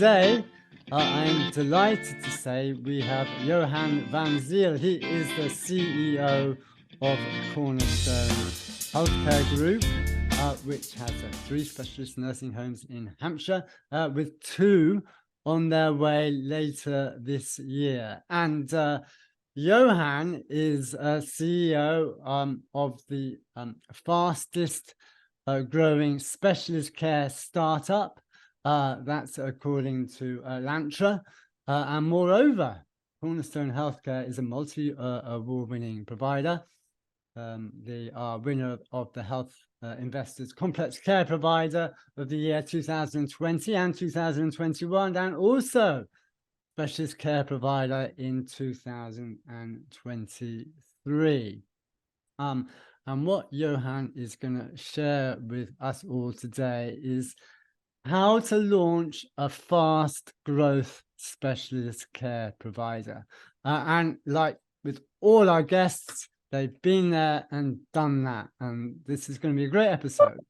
today I'm delighted to say we have Johann van Zyl. He is the CEO of Cornerstone Healthcare Group, which has 3 specialist nursing homes in Hampshire, with 2 on their way later this year. And Johan is CEO of the fastest growing specialist care startup. That's according to Lantra. And moreover, Cornerstone Healthcare is a multi-award-winning provider. They are winner of the Health Investors Complex Care Provider of the year 2020 and 2021, and also Specialist Care Provider in 2023. And what Johan is going to share with us all today is how to launch a fast growth specialist care provider. And like with all our guests, they've been there and done that. And this is going to be a great episode.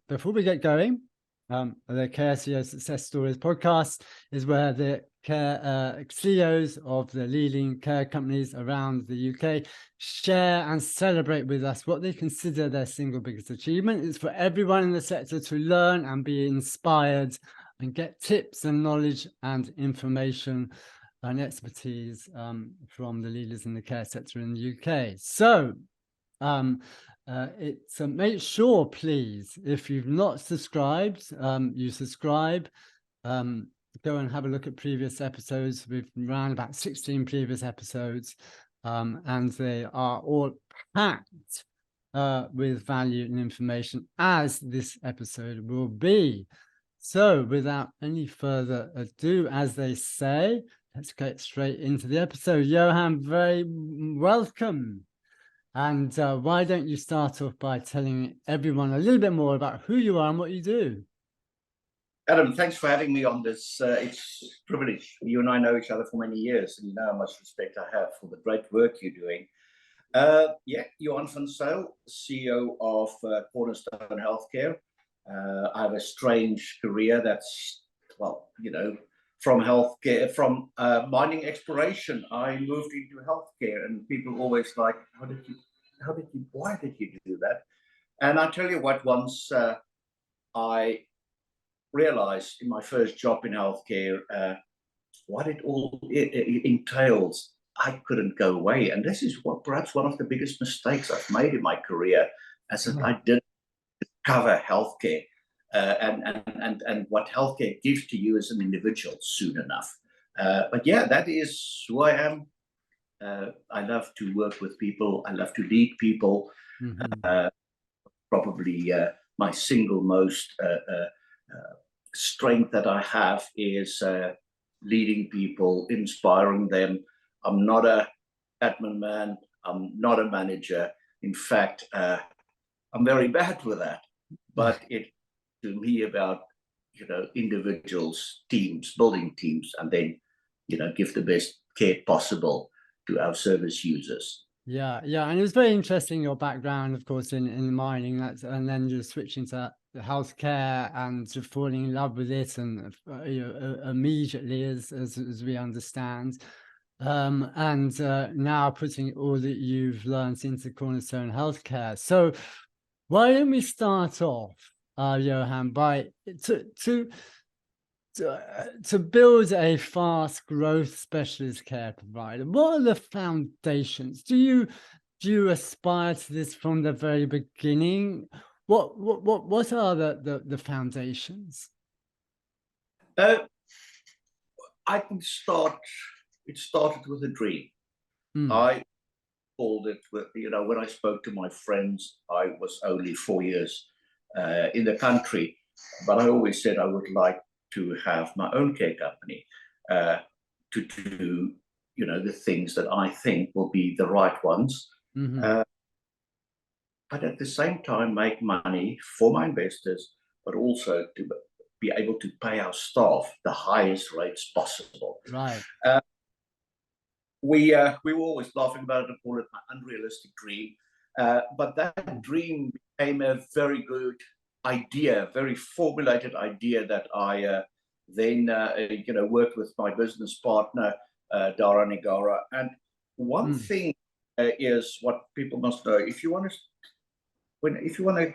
Before we get going, the Care CEO Success Stories podcast is where the care CEOs of the leading care companies around the UK share and celebrate with us what they consider their single biggest achievement. It's for everyone in the sector to learn and be inspired and get tips and knowledge and information and expertise from the leaders in the care sector in the UK. So make sure, please, if you've not subscribed, you subscribe. Go and have a look at previous episodes. We've ran about 16 previous episodes, and they are all packed with value and information, as this episode will be. So without any further ado, as they say, let's get straight into the episode. Johan, very welcome. And why don't you start off by telling everyone a little bit more about who you are and what you do? Adam, thanks for having me on this. It's a privilege. You and I know each other for many years, and you know how much respect I have for the great work you're doing. Johann van Zyl, CEO of Cornerstone Healthcare. I have a strange career that's, from healthcare, from mining exploration. I moved into healthcare, and people always like, why did you do that? And I tell you what, once I realized in my first job in healthcare what it all entails, I couldn't go away. And this is perhaps one of the biggest mistakes I've made in my career, as I didn't cover healthcare and what healthcare gives to you as an individual soon enough. But yeah, that is who I am. I love to work with people. I love to lead people. Probably my single most strength that I have is leading people, inspiring them. I'm not an admin man. I'm not a manager. In fact, I'm very bad with that. But it to me about individuals, teams, building teams, and then give the best care possible to our service users. Yeah, and it was very interesting, your background, of course, in mining, and then just switching to healthcare and just falling in love with it, and immediately, as we understand, and now putting all that you've learned into Cornerstone Healthcare. So why don't we start off, Johan, by to build a fast growth specialist care provider? What are the foundations? Do you aspire to this from the very beginning? What are the foundations? I can start. It started with a dream. I called it with, when I spoke to my friends, I was only 4 years in the country, but I always said I would like to have my own care company, to do, the things that I think will be the right ones. But at the same time, make money for my investors, but also to be able to pay our staff the highest rates possible. Right. We were always laughing about it and call it my unrealistic dream. But that dream became a very good idea, very formulated idea that I then worked with my business partner, Dara Nigara. And one thing is what people must know: if you want to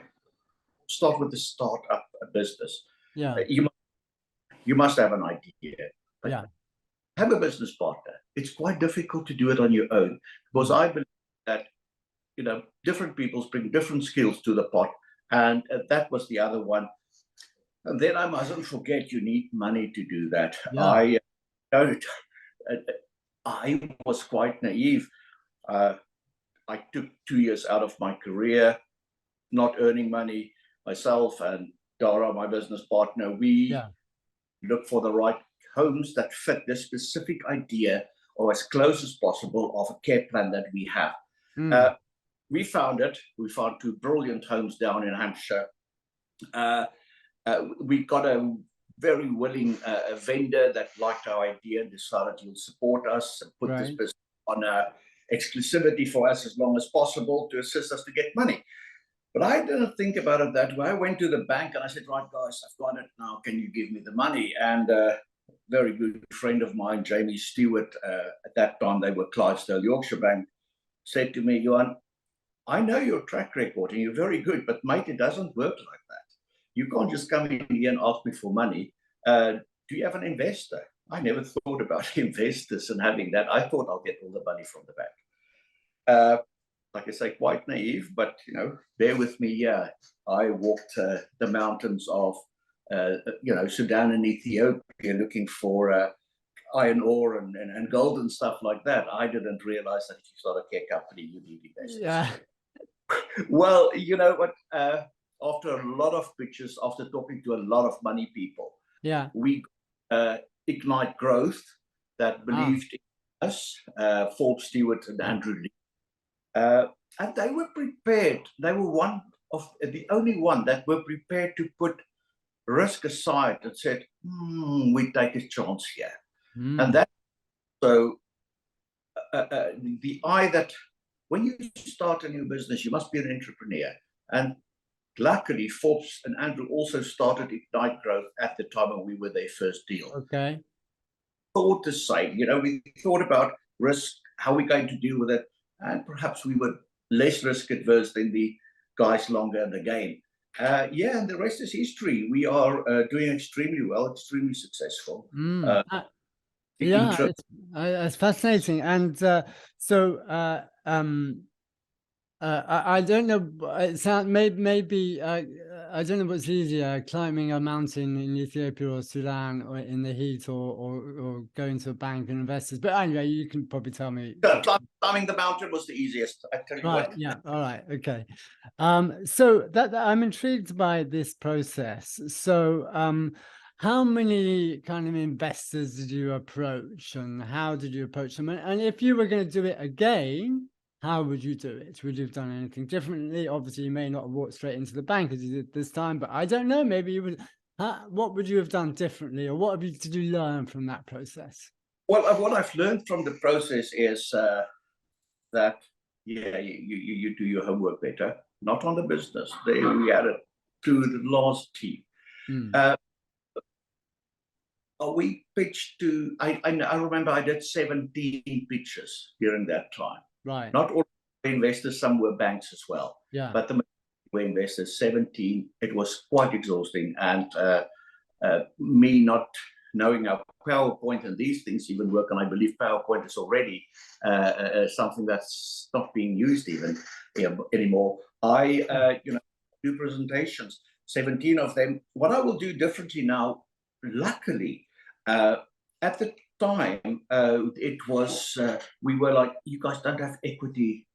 start with a startup business, you must have an idea. Yeah. Have a business partner. It's quite difficult to do it on your own, because I believe that different peoples bring different skills to the pot, and that was the other one. And then I mustn't forget, you need money to do that. Yeah. I was quite naive. I took 2 years out of my career, not earning money. Myself and Dara, my business partner, we looked for the right homes that fit the specific idea, or as close as possible, of a care plan that we have. We found it. We found 2 brilliant homes down in Hampshire. We got a very willing vendor that liked our idea and decided he would support us and put this business on exclusivity for us as long as possible to assist us to get money. But I didn't think about it that way. I went to the bank and I said, right, guys, I've got it now. Can you give me the money? And a very good friend of mine, Jamie Stewart, at that time, they were Clydesdale Yorkshire Bank, said to me, Johan, I know your track record and you're very good, but mate, it doesn't work like that. You can't just come in here and ask me for money. Do you have an investor? I never thought about investors and having that. I thought I'll get all the money from the bank. Like I say, quite naive, but bear with me. Yeah, I walked the mountains of Sudan and Ethiopia looking for iron ore and gold and stuff like that. I didn't realize that if you start a care company, you need investors. Yeah. Well, you know what? After a lot of pictures, after talking to a lot of money people, we Ignite Growth that believed in us, Forbes Stewart and Andrew Lee. And they were prepared. They were one of the only one that were prepared to put risk aside and said, we take a chance here. And that, so the eye that when you start a new business, you must be an entrepreneur. And luckily, Forbes and Andrew also started Ignite Growth at the time when we were their first deal. Okay. Thought the same. We thought about risk, how we're going to deal with it. And perhaps we were less risk adverse than the guys longer in the game. And the rest is history. We are doing extremely well, extremely successful. It's fascinating. And I don't know. It sounds maybe I don't know what's easier, climbing a mountain in Ethiopia or Sudan, or in the heat, or going to a bank and investors. But anyway, you can probably tell me. Climbing the mountain was the easiest. I tell you what. Yeah. All right. Okay. So that I'm intrigued by this process. So how many kind of investors did you approach, and how did you approach them? And if you were going to do it again, how would you do it? Would you have done anything differently? Obviously, you may not have walked straight into the bank as you did this time, but I don't know. Maybe you would. What would you have done differently, or what did you learn from that process? Well, what I've learned from the process is that you do your homework better. Not on the business. We added to the last team. We pitched to. I remember I did 17 pitches during that time. Right. Not all investors, some were banks as well. Yeah. But the were investors, 17. It was quite exhausting. And me not knowing how PowerPoint and these things even work, and I believe PowerPoint is already something that's not being used even anymore. I do presentations, 17 of them. What I will do differently now, luckily, at the time, it was, we were like, you guys don't have equity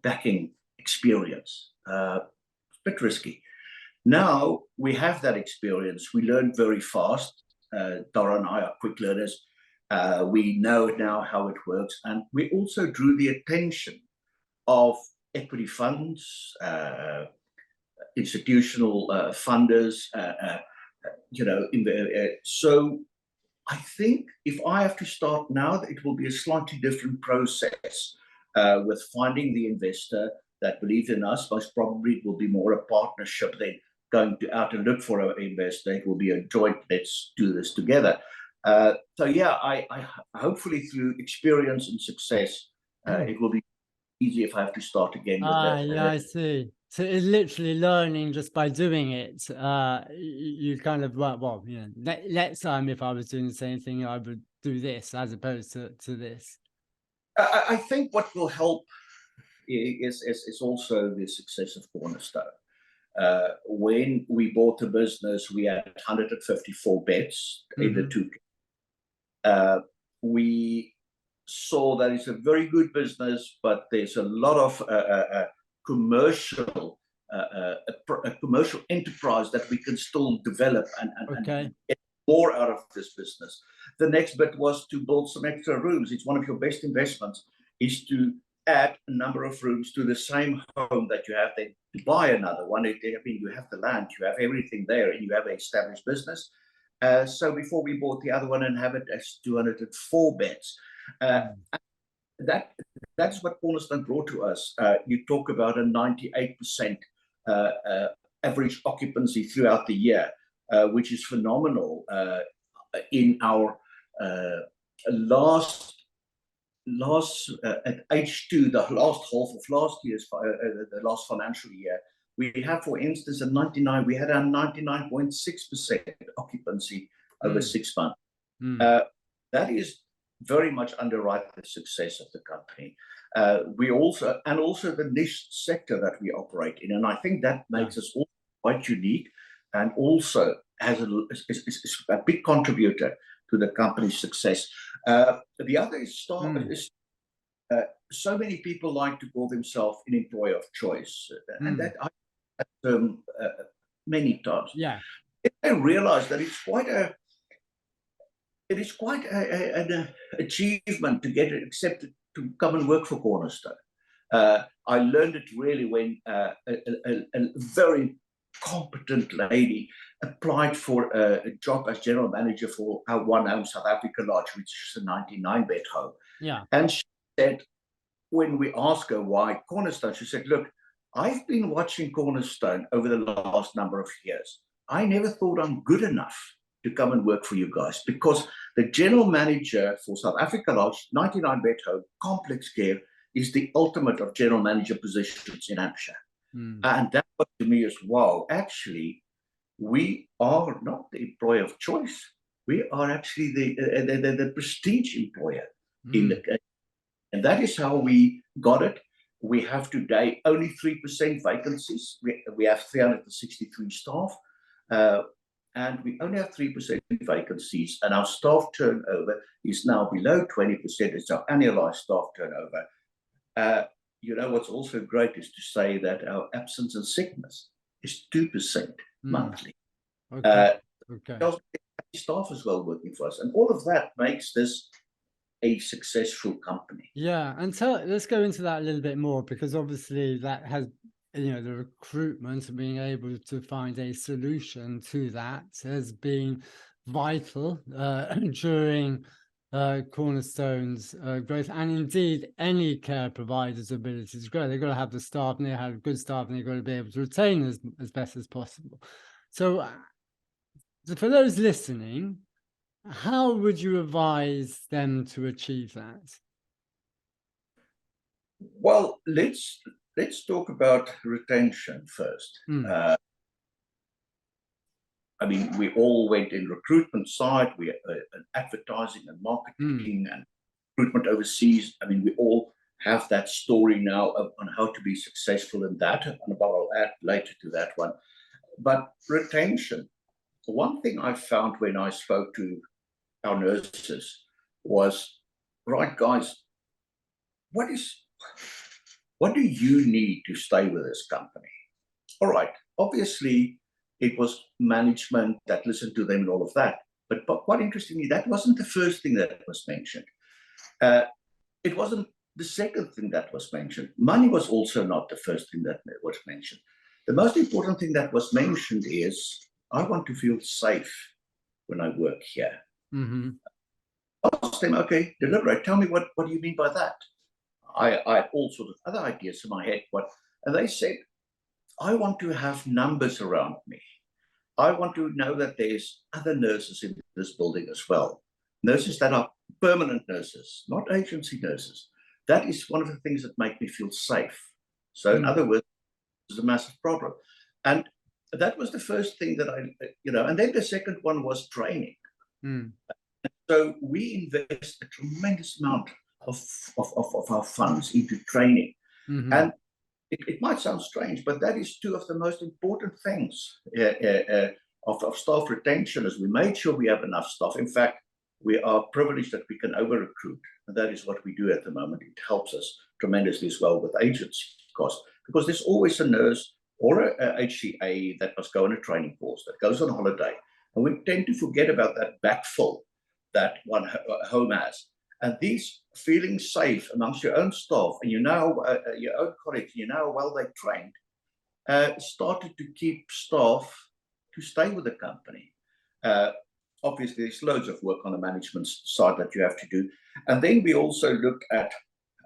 backing experience. It's a bit risky. Now we have that experience. We learned very fast. Dara and I are quick learners. We know now how it works. And we also drew the attention of equity funds, institutional funders, so I think if I have to start now, it will be a slightly different process with finding the investor that believes in us. Most probably it will be more a partnership than going to out and look for an investor. It will be a joint, let's do this together. So yeah, I hopefully through experience and success, it will be easy if I have to start again with that. Yeah, I see. So it's literally learning just by doing it. You kind of, well, you know, next time if I was doing the same thing, I would do this as opposed to this. I think what will help is also the success of Cornerstone. When we bought the business, we had 154 beds in the two. We saw that it's a very good business, but there's a lot of commercial enterprise that we can still develop and get more out of this business. The next bit was to build some extra rooms. It's one of your best investments is to add a number of rooms to the same home that you have, then to buy another one. I mean, you have the land, you have everything there, and you have an established business. So before we bought the other one and have it as 204 beds, that's what Cornerstone brought to us. You talk about a 98% average occupancy throughout the year, which is phenomenal. In our last at H2, the last half of last year's the last financial year, we have, for instance, a 99. We had a 99.6% occupancy over 6 months. That is very much underwrite the success of the company. We also the niche sector that we operate in, and I think that makes us all quite unique, and also has a big contributor to the company's success. The other is staff. So many people like to call themselves an employer of choice, and that I many times. Yeah, I realize that it's quite an achievement to get accepted to come and work for Cornerstone. I learned it really when a very competent lady applied for a job as general manager for our one home South Africa Lodge, which is a 99-bed home. Yeah. And she said, when we asked her why Cornerstone, she said, look, I've been watching Cornerstone over the last number of years. I never thought I'm good enough to come and work for you guys, because the general manager for South Africa Lodge, 99-bed home, complex care, is the ultimate of general manager positions in Hampshire. And that to me is, wow, actually, we are not the employer of choice. We are actually the prestige employer in the case. And that is how we got it. We have today only 3% vacancies. We have 363 staff, and we only have 3% vacancies. And our staff turnover is now below 20%. It's our annualized staff turnover. You know, what's also great is to say that our absence and sickness is 2% monthly. Staff as well working for us, and all of that makes this a successful company. Yeah, and let's go into that a little bit more, because obviously that has, you know, the recruitment and being able to find a solution to that has been vital during Cornerstone's growth, and indeed any care provider's ability to grow. They've got to have the staff, and they have good staff, and they've got to be able to retain as best as possible. So for those listening, how would you advise them to achieve that? Well, let's talk about retention first. I mean, we all went in recruitment side, we advertising and marketing and recruitment overseas. I mean, we all have that story now on how to be successful in that, and I'll add later to that one. But retention, one thing I found when I spoke to our nurses was, right, guys, what do you need to stay with this company? All right, obviously it was management that listened to them and all of that. But quite interestingly, that wasn't the first thing that was mentioned. It wasn't the second thing that was mentioned. Money was also not the first thing that was mentioned. The most important thing that was mentioned is, I want to feel safe when I work here. I asked them, okay, deliberate, tell me what do you mean by that? I had all sorts of other ideas in my head, and they said, I want to have numbers around me. I want to know that there's other nurses in this building as well. Nurses that are permanent nurses, not agency nurses. That is one of the things that make me feel safe. So in other words, it's a massive problem. And that was the first thing that and then the second one was training. So we invest a tremendous amount of our funds into training. And it might sound strange, but that is two of the most important things of staff retention, is we made sure we have enough staff. In fact, we are privileged that we can over-recruit, and that is what we do at the moment. It helps us tremendously as well with agency costs, because there's always a nurse or a HCA that must go on a training course, that goes on holiday, and we tend to forget about that backfill that one home has. And these feeling safe amongst your own staff, and your own colleagues, how well they're trained, started to keep staff to stay with the company. Obviously, there's loads of work on the management side that you have to do. And then we also look at,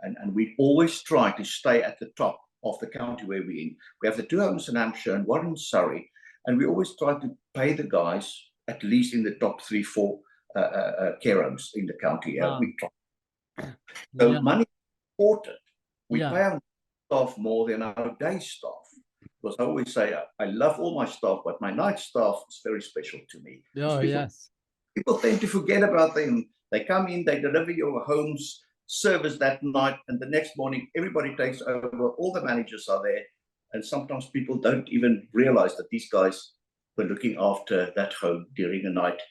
and we always try to stay at the top of the county where we're in. We have the 2 homes in Hampshire and 1 in Surrey, and we always try to pay the guys at least in the top 3, 4 care homes in the county. We try. So money is important. We pay our staff more than our day staff. Because I always say, I love all my staff, but my night staff is very special to me. People tend to forget about them. They come in, they deliver your home's service that night, and the next morning, everybody takes over. All the managers are there. And sometimes people don't even realize that these guys were looking after that home during the night.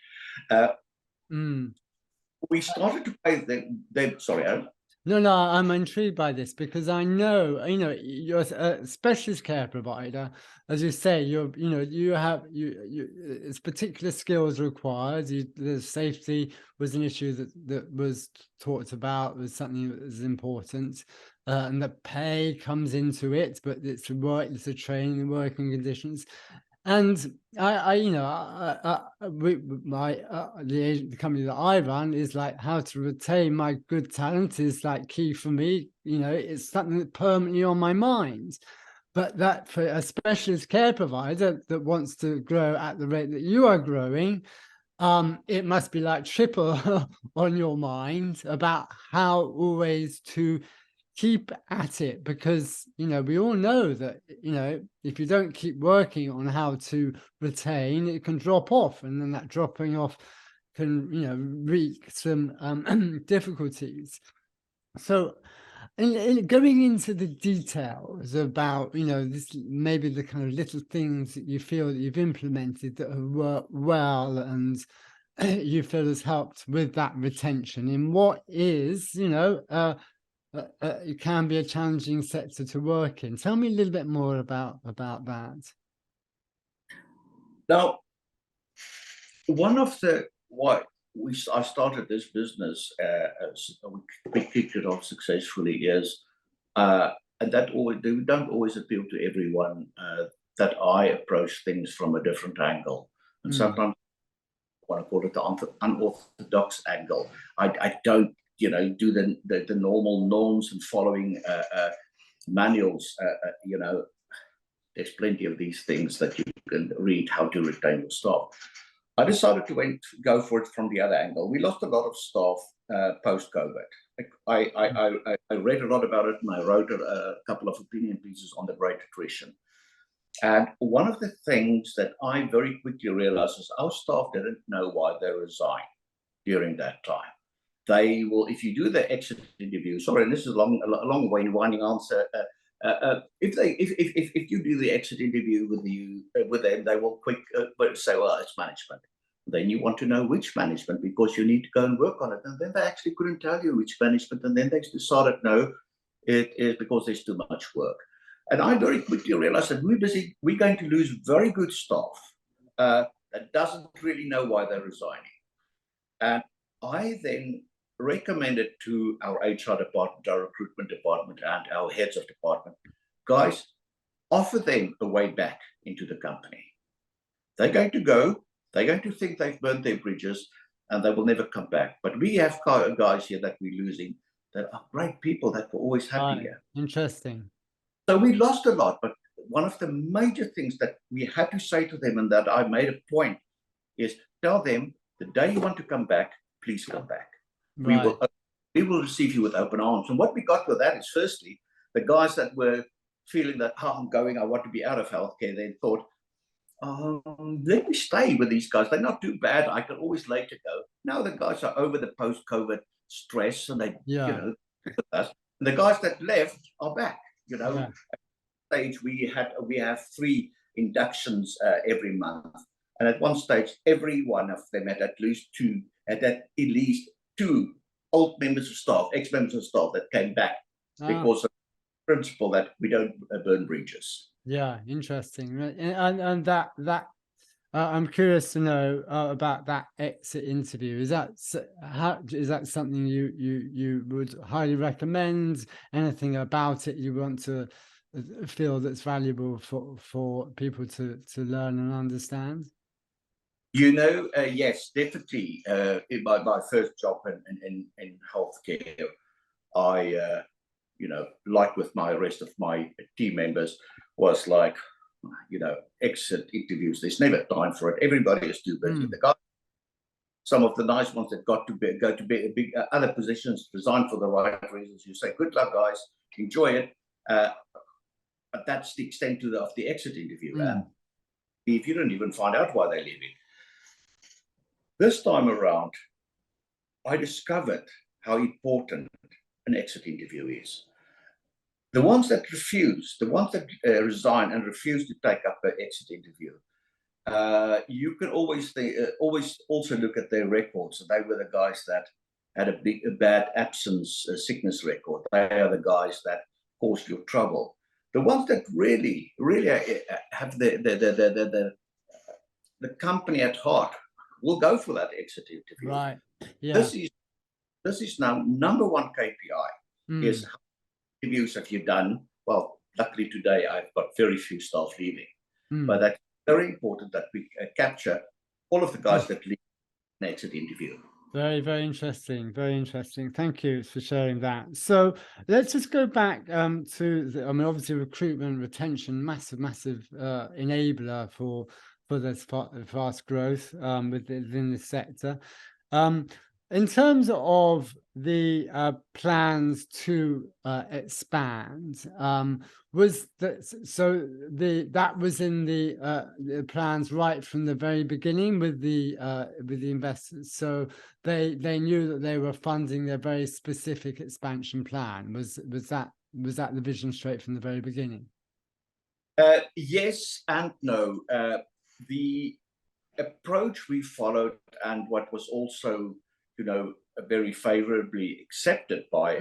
We started to pay them. Sorry, Aaron. No, I'm intrigued by this because I know, you're a specialist care provider. As you say, you have it's particular skills required. The safety was an issue that was talked about, was something that was important. And the pay comes into it, but it's the training, the working conditions. And the company that I run is like, how to retain my good talent is like key for me. It's something that's permanently on my mind. But that for a specialist care provider that wants to grow at the rate that you are growing, it must be like triple on your mind about how always to keep at it, because we all know that if you don't keep working on how to retain, it can drop off, and then that dropping off can wreak some difficulties. So going into the details about this, maybe the kind of little things that you feel that you've implemented that have worked well and you feel has helped with that retention in what is it can be a challenging sector to work in. Tell me a little bit more about that. Now, one of the I started this business, we kicked it off successfully, is and that they don't always appeal to everyone, that I approach things from a different angle, and sometimes I want to call it the unorthodox angle. I don't do the normal norms and following manuals. There's plenty of these things that you can read how to retain your staff. I decided to go for it from the other angle. We lost a lot of staff post-COVID. I read a lot about it, and I wrote a couple of opinion pieces on the great attrition. And one of the things that I very quickly realized is our staff didn't know why they resigned during that time. They will, if you do the exit interview, sorry, and this is a long winding answer. If you do the exit interview with them, they will say, well, it's management. Then you want to know which management, because you need to go and work on it. And then they actually couldn't tell you which management. And then they decided, no, it is because there's too much work. And I very quickly realized that we're going to lose very good staff that doesn't really know why they're resigning. And I then recommended to our HR department, our recruitment department, and our heads of department, guys, offer them a way back into the company. They're going to go, they're going to think they've burnt their bridges, and they will never come back. But we have guys here that we're losing that are great people that were always happy here. Interesting. So we lost a lot, but one of the major things that we had to say to them, and that I made a point, is tell them the day you want to come back, please come back. Right. We will receive you with open arms. And what we got with that is, firstly, the guys that were feeling that, I'm going, I want to be out of healthcare, they thought, let me stay with these guys. They're not too bad. I can always later go. Now the guys are over the post-COVID stress, and they, us. And the guys that left are back. At stage we have 3 inductions every month, and at one stage, every one of them had at least two old members of staff, ex-members of staff that came back because of the principle that we don't burn bridges. Yeah, interesting. And that I'm curious to know about that exit interview. Is that something you would highly recommend? Anything about it you want to feel that's valuable for people to learn and understand? Yes, definitely. In my first job in healthcare, I like with my rest of my team members, was like, exit interviews. There's never time for it. Everybody is too busy. The guys, some of the nice ones that go to big other positions, resign for the right reasons. You say, good luck, guys, enjoy it. But that's the extent of the exit interview. If you don't even find out why they're leaving. This time around, I discovered how important an exit interview is. The ones that refuse, the ones that resign and refuse to take up an exit interview, you can always also look at their records. They were the guys that had a bad absence, sickness record. They are the guys that caused you trouble. The ones that really have the company at heart will go for that exit interview. Right. Yeah. This is now number 1 KPI. Is how many interviews have you done? Well, luckily today I've got very few staff leaving, but that's very important that we capture all of the guys that leave an exit interview. Very, very interesting. Very interesting. Thank you for sharing that. So let's just go back to obviously recruitment, retention, massive enabler for this fast growth within the sector. In terms of the plans to expand, was that was in the plans right from the very beginning with the investors? So they knew that they were funding their very specific expansion plan. Was that the vision straight from the very beginning? Yes and no. The approach we followed, and what was also very favorably accepted by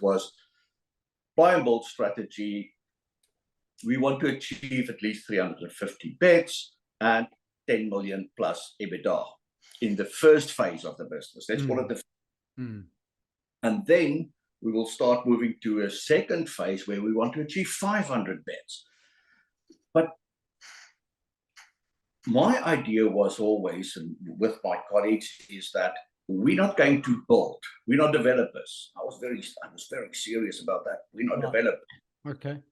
was buy and build strategy. We want to achieve at least 350 beds and 10 million plus EBITDA in the first phase of the business. Let's call it and then we will start moving to a second phase where we want to achieve 500 beds. But my idea was always, and with my colleagues, is that we're not going to build. We're not developers. I was very serious about that. We're not developers. Okay.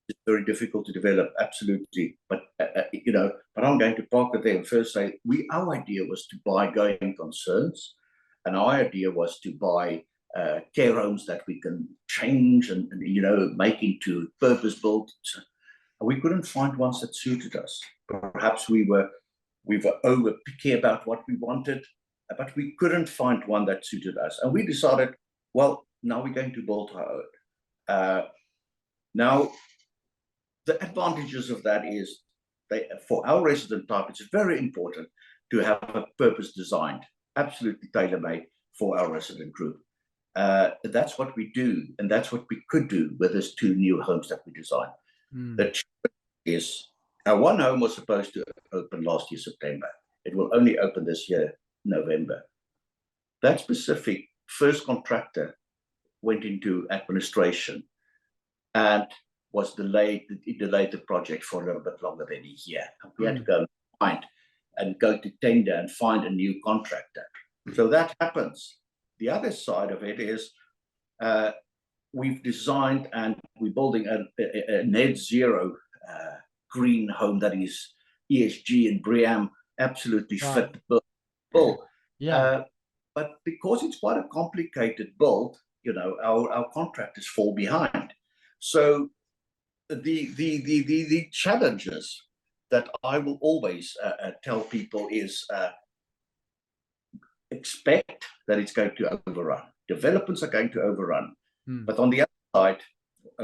It's very difficult to develop, absolutely. But but I'm going to park it there and first say our idea was to buy going concerns, and our idea was to buy care homes that we can change and make into purpose-built. We couldn't find ones that suited us. Perhaps we were over picky about what we wanted, but we couldn't find one that suited us. And we decided, well, now we're going to build our own. Now, the advantages of that is, for our resident type, it's very important to have a purpose designed, absolutely tailor-made for our resident group. That's what we do, and that's what we could do with these 2 new homes that we designed. The is our one home was supposed to open last year, September. It will only open this year, November. That specific first contractor went into administration and was delayed. It delayed the project for a little bit longer than a year. We had to go to tender and find a new contractor. So that happens. The other side of it is we've designed and we're building a net zero green home that is ESG and BREEAM absolutely fit the bill. Yeah. But because it's quite a complicated build, you know, our contractors fall behind. So the challenges that I will always tell people is expect that it's going to overrun. Developments are going to overrun. But on the other side,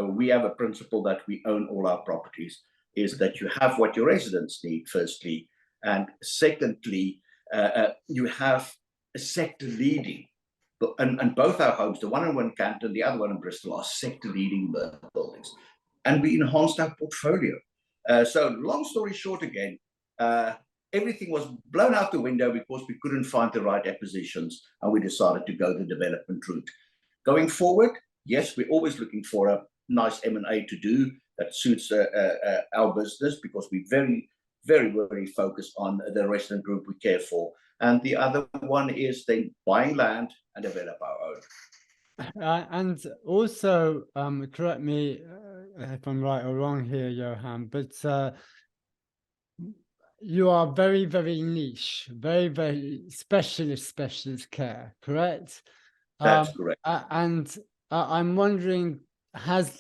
we have a principle that we own all our properties, is that you have what your residents need, firstly, and secondly, you have a sector leading. And both our homes, the one in Wincanton, the other one in Bristol, are sector leading buildings. And we enhanced our portfolio. So long story short again, everything was blown out the window because we couldn't find the right acquisitions, and we decided to go the development route. Going forward, yes, we're always looking for a nice M&A to do that suits our business, because we're very, very, very focused on the resident group we care for. And the other one is then buying land and develop our own. And also, correct me if I'm right or wrong here, Johan, but you are very, very niche, very, very specialist care, correct? That's correct. And I'm wondering, has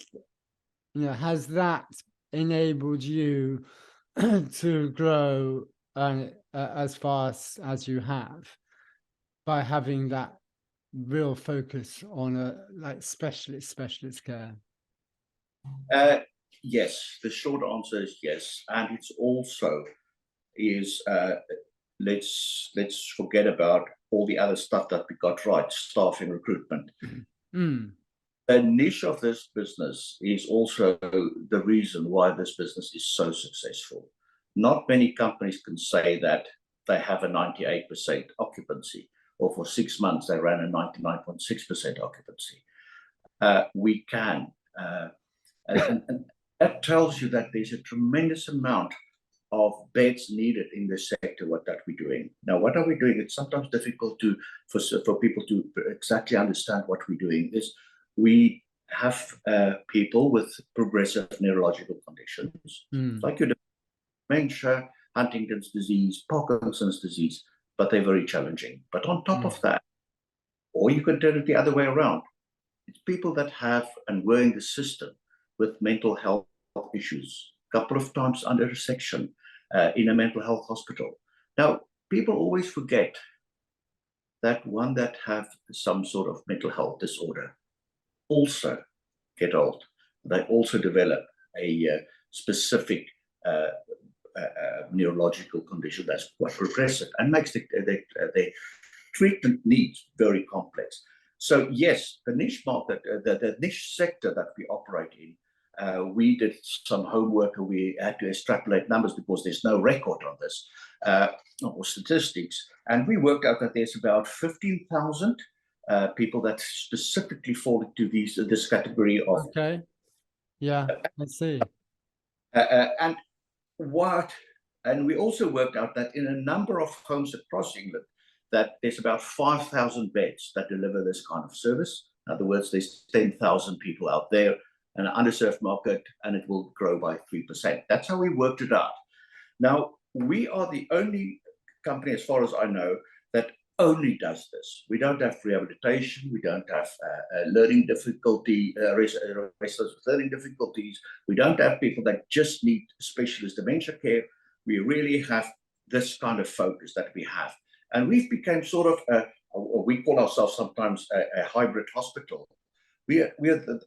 that enabled you to grow as fast as you have, by having that real focus on like specialist care? Yes, the short answer is yes, and it's also is let's forget about all the other stuff that we got right, staffing, recruitment. The niche of this business is also the reason why this business is so successful. Not many companies can say that they have a 98% occupancy, or for 6 months they ran a 99.6% occupancy. We can. And that tells you that there's a tremendous amount of beds needed in this sector, what that we're doing. Now, what are we doing? It's sometimes difficult for people to exactly understand what we're doing. Is we have people with progressive neurological conditions, like your dementia, Huntington's disease, Parkinson's disease, but they're very challenging. But on top of that, or you can turn it the other way around, it's people that have and were in the system with mental health issues, a couple of times under a section in a mental health hospital. Now, people always forget that one that have some sort of mental health disorder also get old. They also develop a specific neurological condition that's quite progressive and makes the treatment needs very complex. So yes, the niche market, the niche sector that we operate in, we did some homework and we had to extrapolate numbers because there's no record on this or statistics. And we worked out that there's about 15,000 people that specifically fall into this category of. Okay. Yeah, I see. And we also worked out that in a number of homes across England, that there's about 5,000 beds that deliver this kind of service. In other words, there's 10,000 people out there, an underserved market, and it will grow by 3%. That's how we worked it out. Now, we are the only company, as far as I know, that only does this. We don't have rehabilitation. We don't have learning difficulty, residents with learning difficulties. We don't have people that just need specialist dementia care. We really have this kind of focus that we have. And we've become sort of, we call ourselves sometimes a hybrid hospital. We are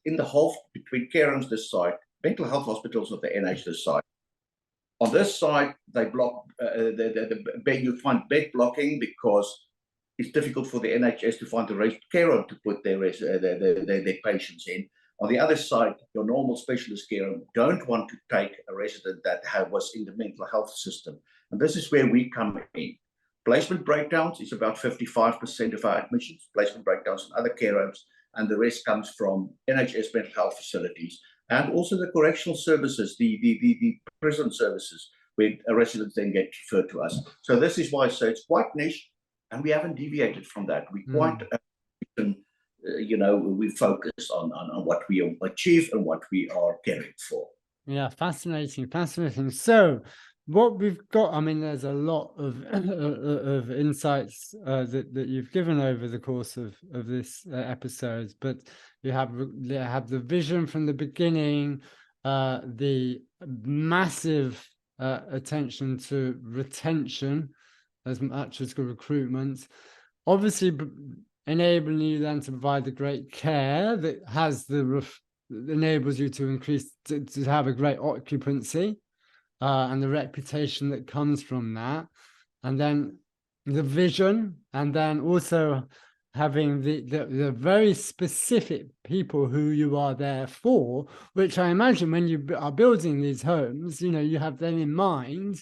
in the half between care homes this side, mental health hospitals of the NH this side. On this side, they block, you find bed blocking because it's difficult for the NHS to find the right care home to put their patients in. On the other side, your normal specialist care home don't want to take a resident that was in the mental health system. And this is where we come in. Placement breakdowns is about 55% of our admissions, placement breakdowns in other care homes, and the rest comes from NHS mental health facilities, and also the correctional services, the prison services, where residents then get referred to us. So this is why I say it's quite niche, and we haven't deviated from that. We quite we focus on what we achieve and what we are caring for. Yeah, fascinating. So what we've got, I mean, there's a lot of of insights that you've given over the course of this episode, but you have the vision from the beginning, the massive attention to retention as much as recruitment, obviously enabling you then to provide the great care that has enables you to increase to have a great occupancy and the reputation that comes from that, and then the vision, and then also having the very specific people who you are there for, which I imagine when you are building these homes, you have them in mind,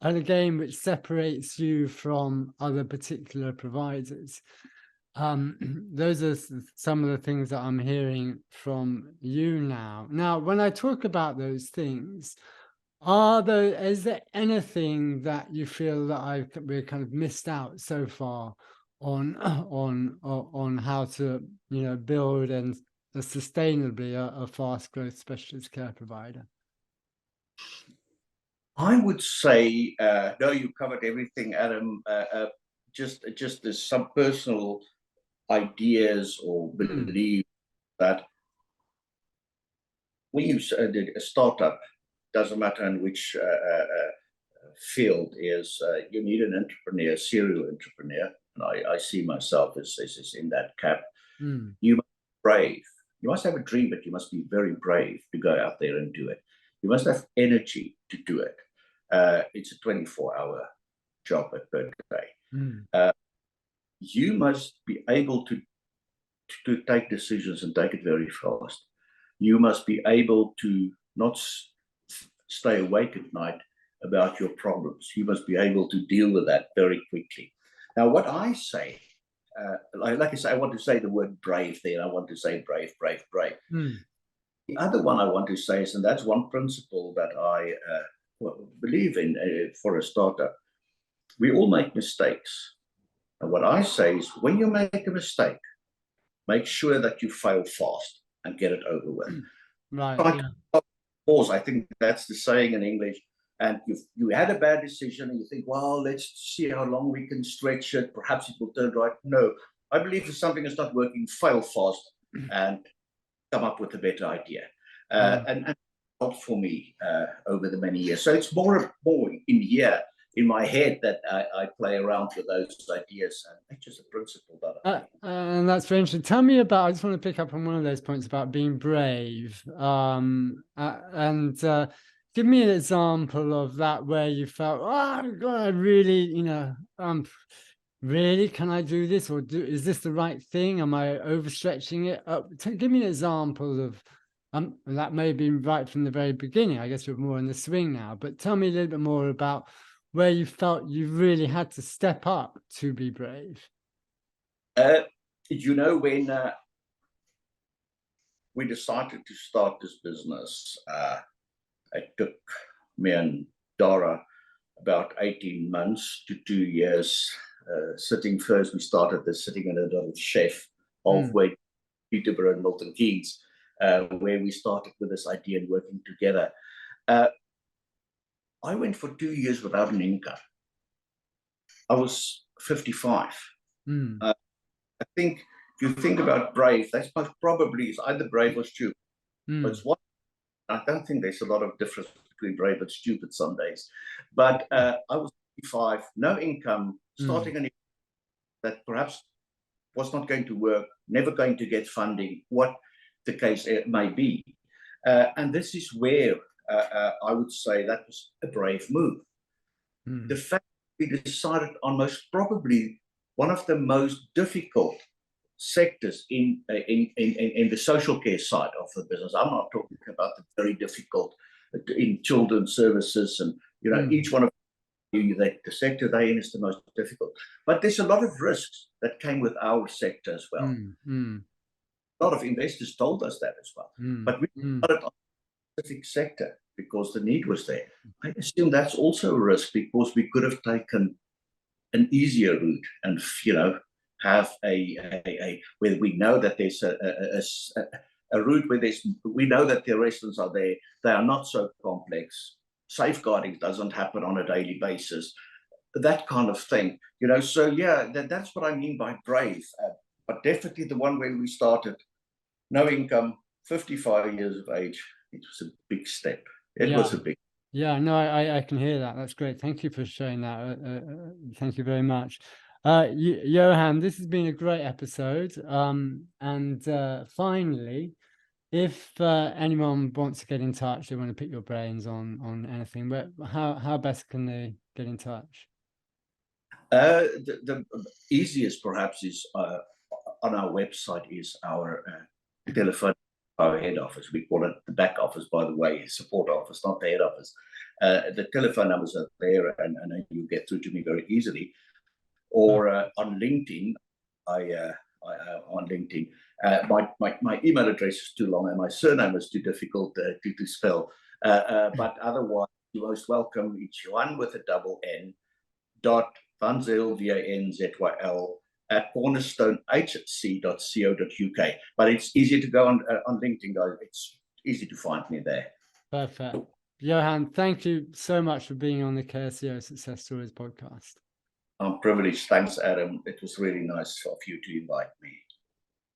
and again, which separates you from other particular providers. Those are some of the things that I'm hearing from you now. Now, when I talk about those things, is there anything that you feel that we're kind of missed out so far on how to build and sustainably a fast growth specialist care provider? I would say no, you covered everything, Adam. Just as some personal ideas or believe that when you did a startup, doesn't matter in which field is, you need an entrepreneur, serial entrepreneur, and I see myself as in that camp. You must be brave. You must have a dream, but you must be very brave to go out there and do it. You must have energy to do it. It's a 24-hour job per day. You must be able to take decisions and take it very fast. You must be able to not stay awake at night about your problems. You must be able to deal with that very quickly. Now, what I say, like I say, I want to say the word brave there. I want to say brave. The other one I want to say is, and that's one principle that I believe in for a startup, we all make mistakes. And what I say is, when you make a mistake, make sure that you fail fast and get it over with. Right. Pause. I think that's the saying in English. And you had a bad decision and you think, well, let's see how long we can stretch it. Perhaps it will turn right. No, I believe if something is not working, fail fast and come up with a better idea. And helped for me over the many years. So it's more in here, in my head, that I play around with those ideas, and it's just a principle that and that's very interesting. Tell me about, I just want to pick up on one of those points about being brave, and give me an example of that where you felt, oh God, I really, really, can I do this, or is this the right thing? Am I overstretching it? Give me an example of that may have been right from the very beginning. I guess you're more in the swing now, but tell me a little bit more about where you felt you really had to step up to be brave. When we decided to start this business, it took me and Dara about 18 months to 2 years. Sitting first, we started this sitting in a little chef halfway Peterborough and Milton Keynes, where we started with this idea and working together. I went for 2 years without an income. I was 55. I think if you think about brave, that's most probably is either brave or stupid. But it's what I don't think there's a lot of difference between brave and stupid some days. But I was 55, no income, starting an that perhaps was not going to work, never going to get funding, what the case may be. And this is where I would say that was a brave move. The fact we decided on most probably one of the most difficult sectors in the social care side of the business. I'm not talking about the very difficult in children's services, and each one of you, that the sector they're in is the most difficult. But there's a lot of risks that came with our sector as well. A lot of investors told us that as well. But we started on a specific sector because the need was there. I assume that's also a risk, because we could have taken an easier route and have where we know that there's a route where we know that the restaurants are there. They are not so complex. Safeguarding doesn't happen on a daily basis. That kind of thing, So yeah, that's what I mean by brave. But definitely the one where we started, no income, 55 years of age. It was a big step. It was a big. Yeah, no, I can hear that. That's great. Thank you for sharing that. Thank you very much. Johan, this has been a great episode. And finally, if anyone wants to get in touch, they want to pick your brains on anything, how best can they get in touch? The easiest perhaps is on our website is our telephone, our head office. We call it the back office, by the way, support office, not the head office. The telephone numbers are there, and you get through to me very easily. Or on LinkedIn, on LinkedIn, my email address is too long and my surname is too difficult to spell. But otherwise, you're most welcome. It's Johan with a double N van Zyl, VANZYL, at cornerstonehc.co.uk. But it's easy to go on LinkedIn, guys. It's easy to find me there. Perfect. Johan, thank you so much for being on the KSCO Success Stories podcast. I'm privileged. Thanks, Adam. It was really nice of you to invite me.